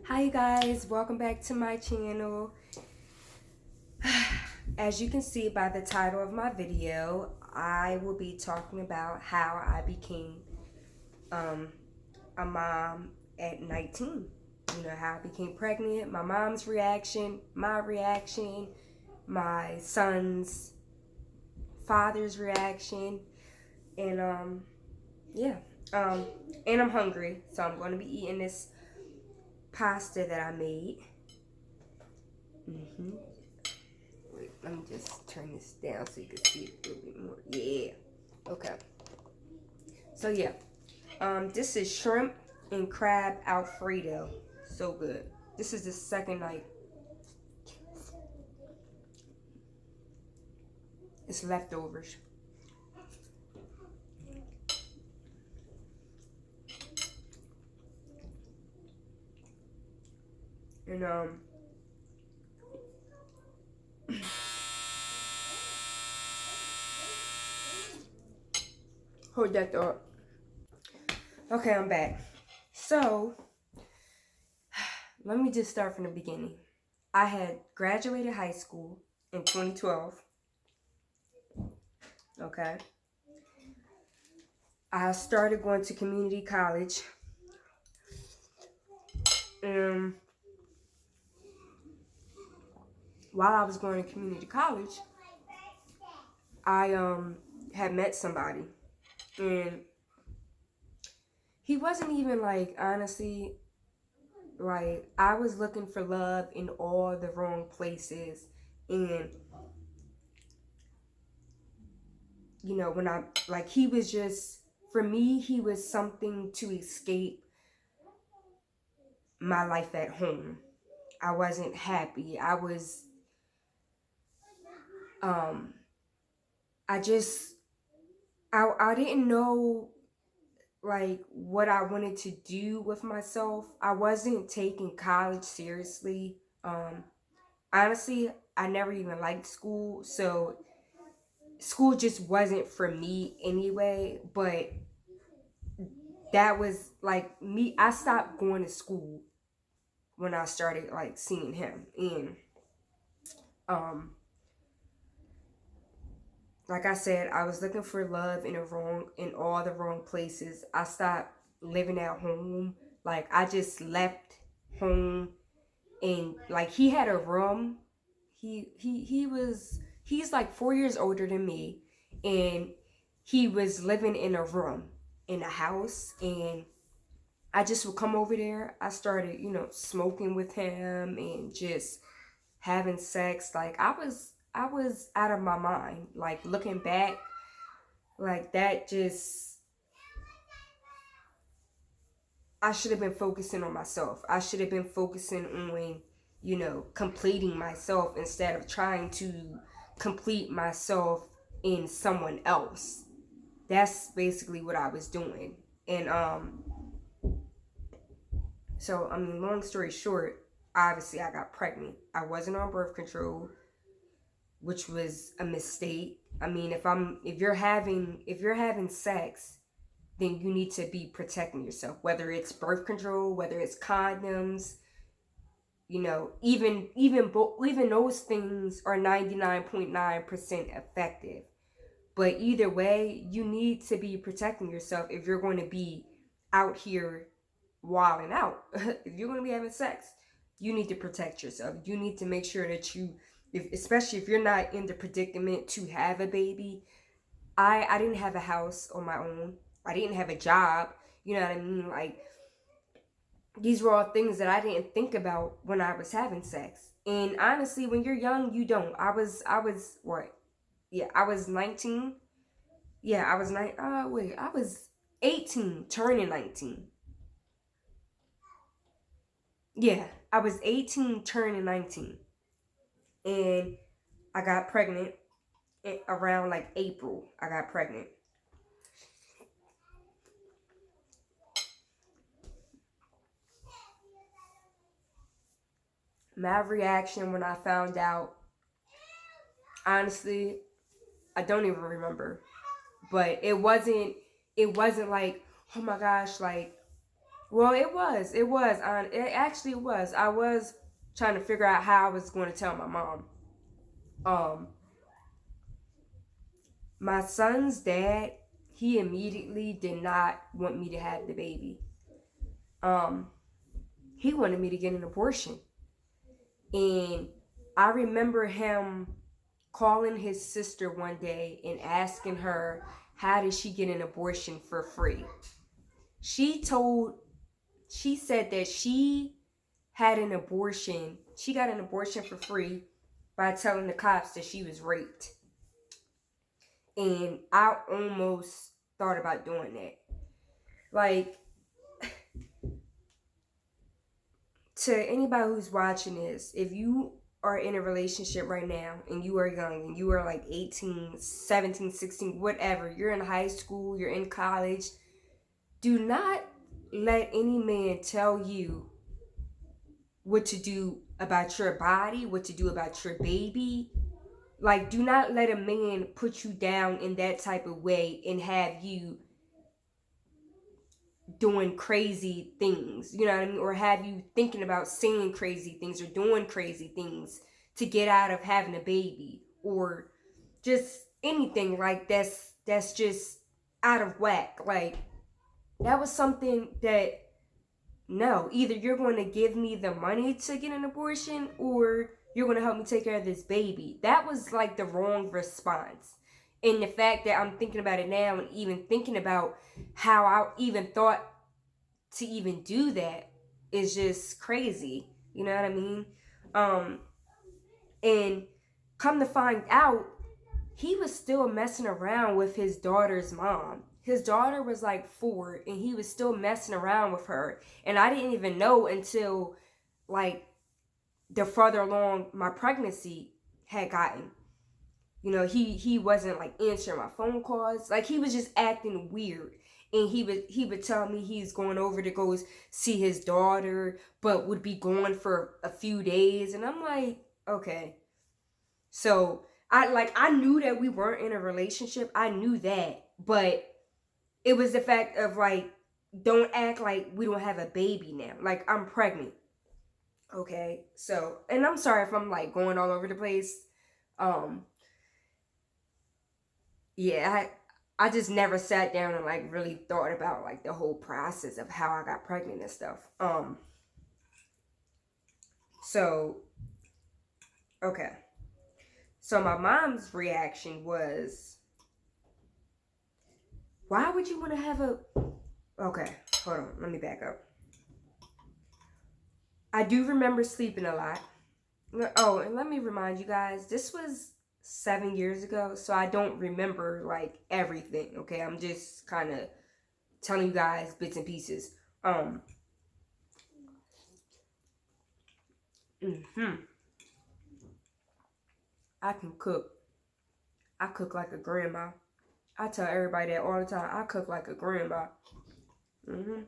Hi you guys, welcome back to my channel. As you can see by the title of my video, I will be talking about how I became a mom at 19. You know, how I became pregnant, my mom's reaction, my reaction, my son's father's reaction, and yeah. And I'm hungry, so I'm going to be eating this pasta that I made. Wait, let me just turn this down so you can see it a little bit more. Yeah. Okay. So yeah. This is shrimp and crab Alfredo. So good. This is the second night. It's leftovers. And hold that thought. Okay, I'm back. So let me just start from the beginning. I had graduated high school in 2012. Okay. I started going to community college. And while I was going to community college, I had met somebody, and he wasn't even like, honestly, like, I was looking for love in all the wrong places. And you know, when I, like, he was just, for me, he was something to escape my life at home. I wasn't happy. Um I just, I didn't know like what I wanted to do with myself. I wasn't taking college seriously. Honestly, I never even liked school, so school just wasn't for me anyway. But that was like me. I stopped going to school when I started like seeing him, and um, like I said, I was looking for love in all the wrong places. I stopped living at home. Like, I just left home, and like, he had a room. He's like 4 years older than me, and he was living in a room in a house, and I just would come over there. I started, smoking with him and just having sex. Like, I was out of my mind. Like, looking back, like, that just, I should have been focusing on myself. I should have been focusing on, completing myself instead of trying to complete myself in someone else. That's basically what I was doing. And so, I mean, long story short, obviously I got pregnant. I wasn't on birth control, which was a mistake. I mean, if you're having sex, then you need to be protecting yourself, whether it's birth control, whether it's condoms. Even those things are 99.9% effective. But either way, you need to be protecting yourself if you're going to be out here wilding out. If you're going to be having sex, you need to protect yourself. You need to make sure that especially if you're not in the predicament to have a baby. I didn't have a house on my own. I didn't have a job. You know what I mean? Like, these were all things that I didn't think about when I was having sex. And honestly, when you're young, you don't. I was what? Yeah, I was 19. Yeah, I was I was 18 turning 19. Yeah, I was 18 turning 19. And I got pregnant around like April. I got pregnant. My reaction when I found out, honestly, I don't even remember. But it wasn't like, oh my gosh, like, Well, it actually was. I was trying to figure out how I was going to tell my mom. Um, my son's dad, he immediately did not want me to have the baby. Um, he wanted me to get an abortion. And I remember him calling his sister one day and asking her, how did she get an abortion for free? She told, she said that she had an abortion. She got an abortion for free by telling the cops that she was raped. And I almost thought about doing that. Like, to anybody who's watching this, if you are in a relationship right now and you are young and you are like 18, 17, 16, whatever, you're in high school, you're in college, do not let any man tell you what to do about your body, what to do about your baby. Like, do not let a man put you down in that type of way and have you doing crazy things, you know what I mean? Or have you thinking about saying crazy things or doing crazy things to get out of having a baby, or just anything like that's just out of whack. Like, that was something that, no, either you're going to give me the money to get an abortion or you're going to help me take care of this baby. That was like the wrong response. And the fact that I'm thinking about it now and even thinking about how I even thought to even do that is just crazy. You know what I mean? Um, and come to find out, he was still messing around with his daughter's mom. His daughter was like 4 and he was still messing around with her. And I didn't even know until like the further along my pregnancy had gotten. You know, he wasn't like answering my phone calls. Like, he was just acting weird. And he would tell me he's going over to go see his daughter, but would be gone for a few days. And I'm like, okay. So I knew that we weren't in a relationship. I knew that. But it was the fact of like, don't act like we don't have a baby now. Like, I'm pregnant. Okay. So, and I'm sorry if I'm like going all over the place. Um, yeah, I just never sat down and like really thought about like the whole process of how I got pregnant and stuff. So okay. So my mom's reaction was, why would you want to have a okay, hold on, let me back up. I do remember sleeping a lot. Oh, and let me remind you guys, this was 7 years ago, so I don't remember like everything, okay? I'm just kind of telling you guys bits and pieces. Hmm. I can cook. I cook like a grandma. I tell everybody that all the time. I cook like a grandma. Mm-hmm.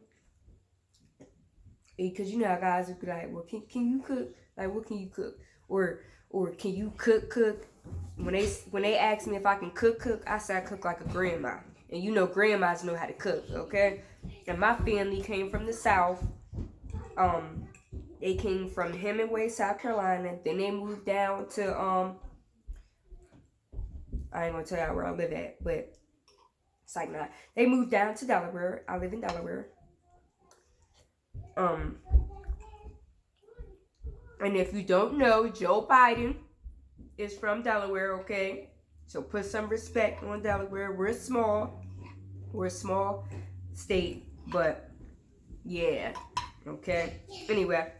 Because you know how guys would be like, well, can you cook? Like, what can you cook? Or can you cook? When they ask me if I can cook, I say I cook like a grandma. And you know grandmas know how to cook, okay? And my family came from the South. They came from Hemingway, South Carolina. Then they moved down to I ain't gonna tell y'all where I live at, but it's like not. They moved down to Delaware. I live in Delaware. Um, and if you don't know, Joe Biden is from Delaware, okay? So put some respect on Delaware. We're small. We're a small state, but yeah, okay? Anyway,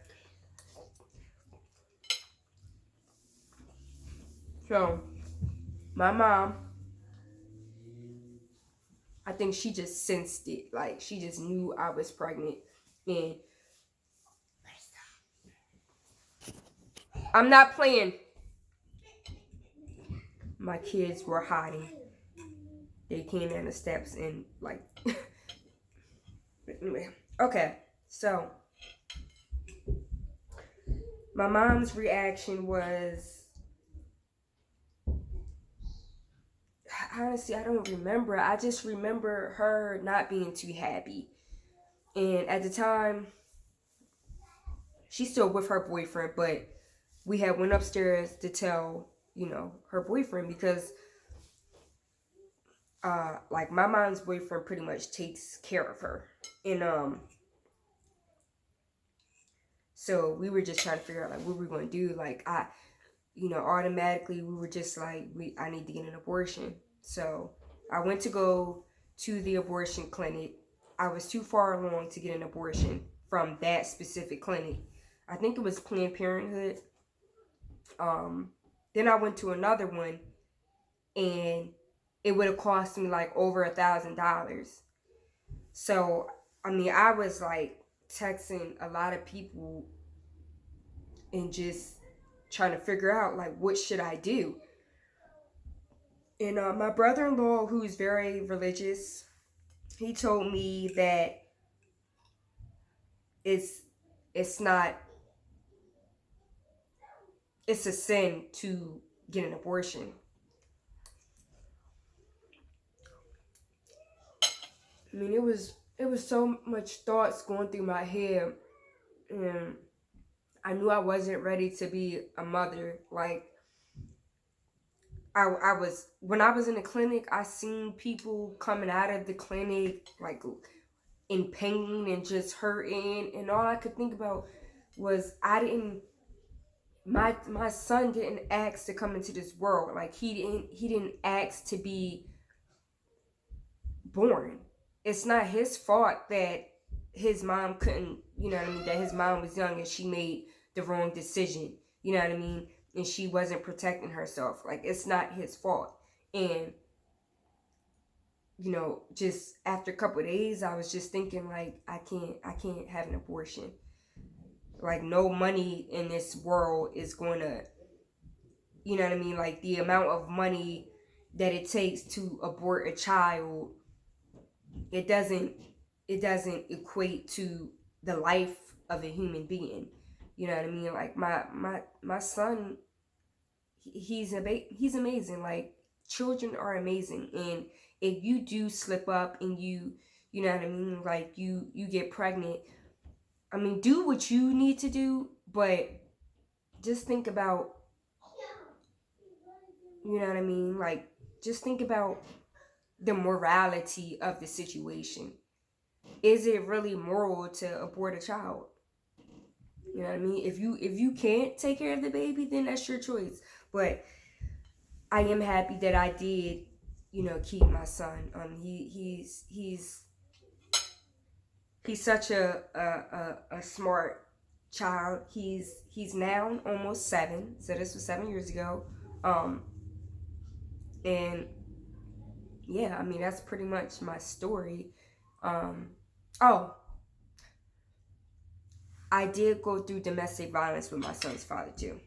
so my mom, I think she just sensed it. Like, she just knew I was pregnant. And I'm not playing. My kids were hiding. They came down the steps and like anyway. Okay, so my mom's reaction was, honestly, I don't remember. I just remember her not being too happy. And at the time, she's still with her boyfriend, but we had went upstairs to tell, her boyfriend, because like my mom's boyfriend pretty much takes care of her. And so we were just trying to figure out like what we were gonna do. Like automatically we were just like I need to get an abortion. So I went to go to the abortion clinic. I was too far along to get an abortion from that specific clinic. I think it was Planned Parenthood. Then I went to another one, and it would have cost me like over $1,000. So I mean, I was like texting a lot of people and just trying to figure out like what should I do. And my brother-in-law, who's very religious, he told me that it's not it's a sin to get an abortion. I mean, it was so much thoughts going through my head, and I knew I wasn't ready to be a mother. Like I was when I was in the clinic, I seen people coming out of the clinic like in pain and just hurting, and all I could think about was my son didn't ask to come into this world. Like he didn't ask to be born. It's not his fault that his mom couldn't, that his mom was young and she made the wrong decision, you know what I mean? And she wasn't protecting herself. Like, it's not his fault. And, just after a couple of days, I was just thinking, like, I can't have an abortion. Like, no money in this world is going to, you know what I mean? Like, the amount of money that it takes to abort a child, it doesn't equate to the life of a human being. You know what I mean? Like my son, he's amazing. Like, children are amazing, and if you do slip up and you know what I mean, like you get pregnant, I mean, do what you need to do, but just think about, you know what I mean, like just think about the morality of the situation. Is it really moral to abort a child? You know what I mean? If you can't take care of the baby, then that's your choice. But I am happy that I did, keep my son. He's such a smart child. He's now almost 7. So this was 7 years ago. And yeah, I mean, that's pretty much my story. Oh, I did go through domestic violence with my son's father too.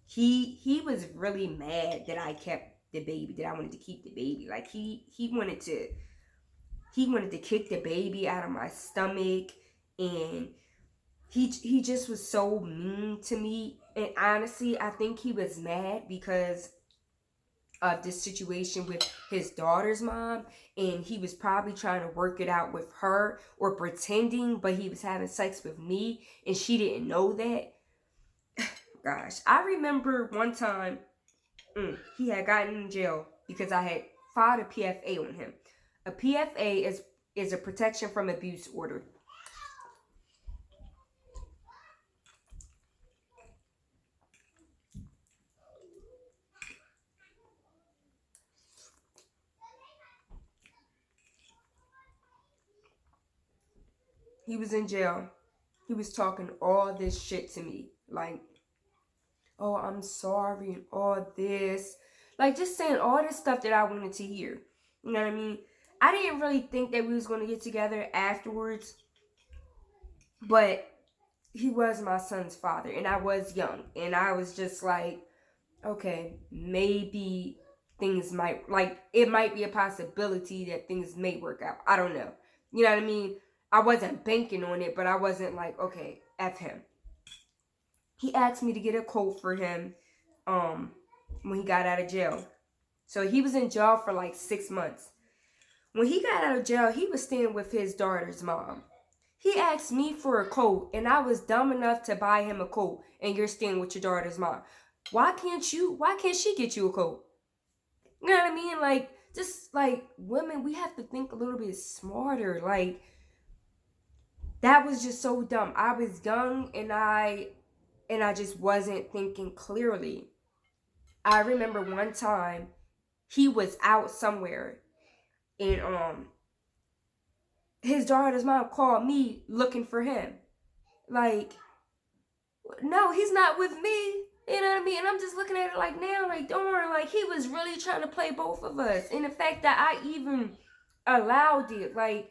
He was really mad that I kept the baby, that I wanted to keep the baby. Like he wanted to kick the baby out of my stomach, and he just was so mean to me. And honestly, I think he was mad because of this situation with his daughter's mom, and he was probably trying to work it out with her or pretending, but he was having sex with me and she didn't know that. Gosh, I remember one time he had gotten in jail because I had filed a PFA on him. A PFA is a protection from abuse order. He was in jail. He was talking all this shit to me. Like, oh, I'm sorry, and all this. Like, just saying all this stuff that I wanted to hear. You know what I mean? I didn't really think that we was going to get together afterwards. But he was my son's father, and I was young. And I was just like, okay, maybe things might, like, it might be a possibility that things may work out. I don't know. You know what I mean? I wasn't banking on it, but I wasn't like, okay, F him. He asked me to get a coat for him when he got out of jail. So he was in jail for like 6 months. When he got out of jail, he was staying with his daughter's mom. He asked me for a coat, and I was dumb enough to buy him a coat, and you're staying with your daughter's mom. Why can't she get you a coat? You know what I mean? Like, just like women, we have to think a little bit smarter. Like, that was just so dumb. I was young, and I just wasn't thinking clearly. I remember one time he was out somewhere, and his daughter's mom called me looking for him. Like, no, he's not with me. You know what I mean? And I'm just looking at it like now, like, darn, like, he was really trying to play both of us. And the fact that I even allowed it, like,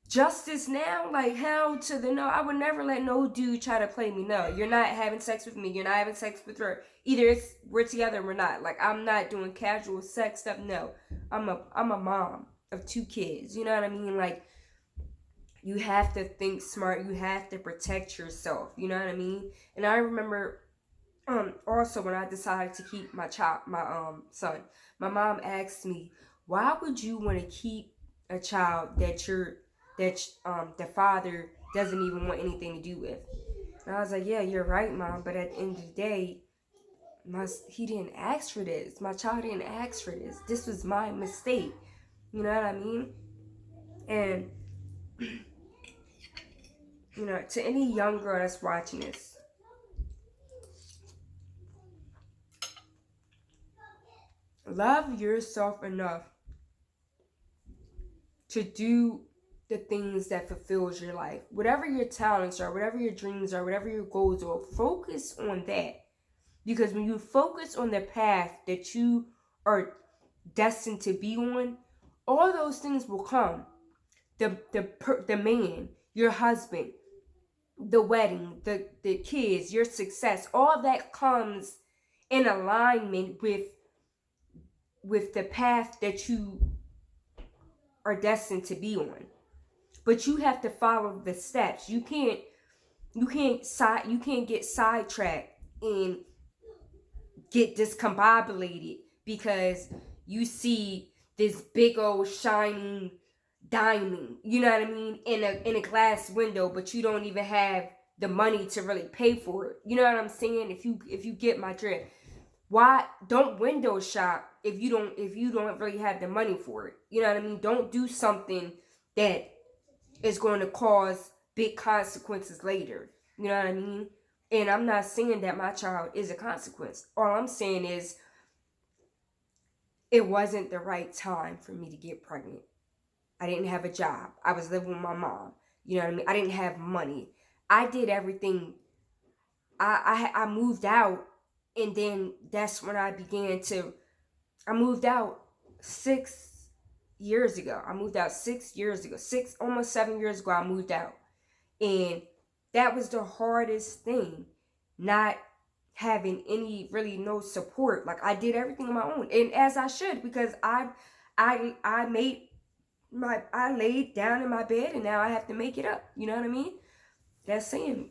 justice now, like, hell to the no. I would never let no dude try to play me. No, you're not having sex with me. You're not having sex with her. Either we're together or we're not. Like, I'm not doing casual sex stuff. No, I'm a mom of 2 kids. You know what I mean? Like, you have to think smart. You have to protect yourself. You know what I mean? And I remember also when I decided to keep my son, my mom asked me, why would you want to keep a child that the father doesn't even want anything to do with? And I was like, yeah, you're right, Mom, but at the end of the day, he didn't ask for this. My child didn't ask for this. This was my mistake. You know what I mean? And you know, to any young girl that's watching this, love yourself enough to do the things that fulfills your life. Whatever your talents are, whatever your dreams are, whatever your goals are, focus on that. Because when you focus on the path that you are destined to be on, all those things will come. The man, your husband, the wedding, the kids, your success, all that comes in alignment with the path that you are destined to be on. But you have to follow the steps. You can't get sidetracked and get discombobulated because you see this big old shining diamond, you know what I mean, in a glass window, but you don't even have the money to really pay for it. You know what I'm saying? If you get my drift. Why don't window shop if you don't really have the money for it? You know what I mean? Don't do something that is going to cause big consequences later. You know what I mean? And I'm not saying that my child is a consequence. All I'm saying is it wasn't the right time for me to get pregnant. I didn't have a job. I was living with my mom. You know what I mean? I didn't have money. I did everything. I moved out, and then that's when I moved out 6 years ago. I moved out 6 years ago. Almost 7 years ago, I moved out. And that was the hardest thing, not having no support. Like, I did everything on my own, and as I should, because I laid down in my bed, and now I have to make it up. You know what I mean? That's saying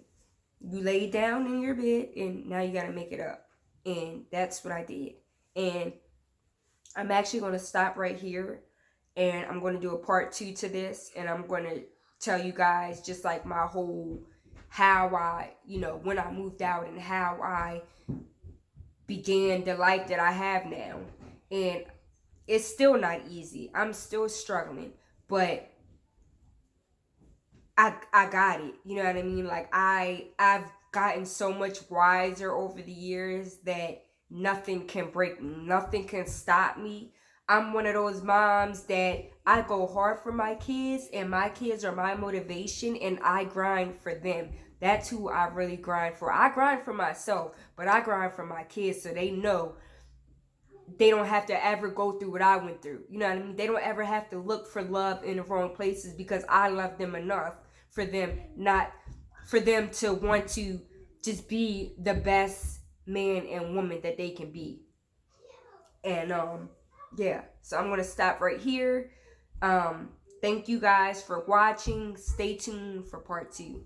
you laid down in your bed, and now you got to make it up. And that's what I did. And I'm actually going to stop right here, and I'm going to do a part 2 to this, and I'm going to tell you guys just like my whole, how I, when I moved out and how I began the life that I have now. And it's still not easy. I'm still struggling, but I got it. You know what I mean? Like, I've gotten so much wiser over the years that nothing can break me. Nothing can stop me. I'm one of those moms that I go hard for my kids, and my kids are my motivation, and I grind for them. That's who I really grind for. I grind for myself, but I grind for my kids so they know they don't have to ever go through what I went through. You know what I mean? They don't ever have to look for love in the wrong places, because I love them enough for them to want to just be the best man and woman that they can be. And yeah, so I'm gonna stop right here. Thank you guys for watching. Stay tuned for part 2.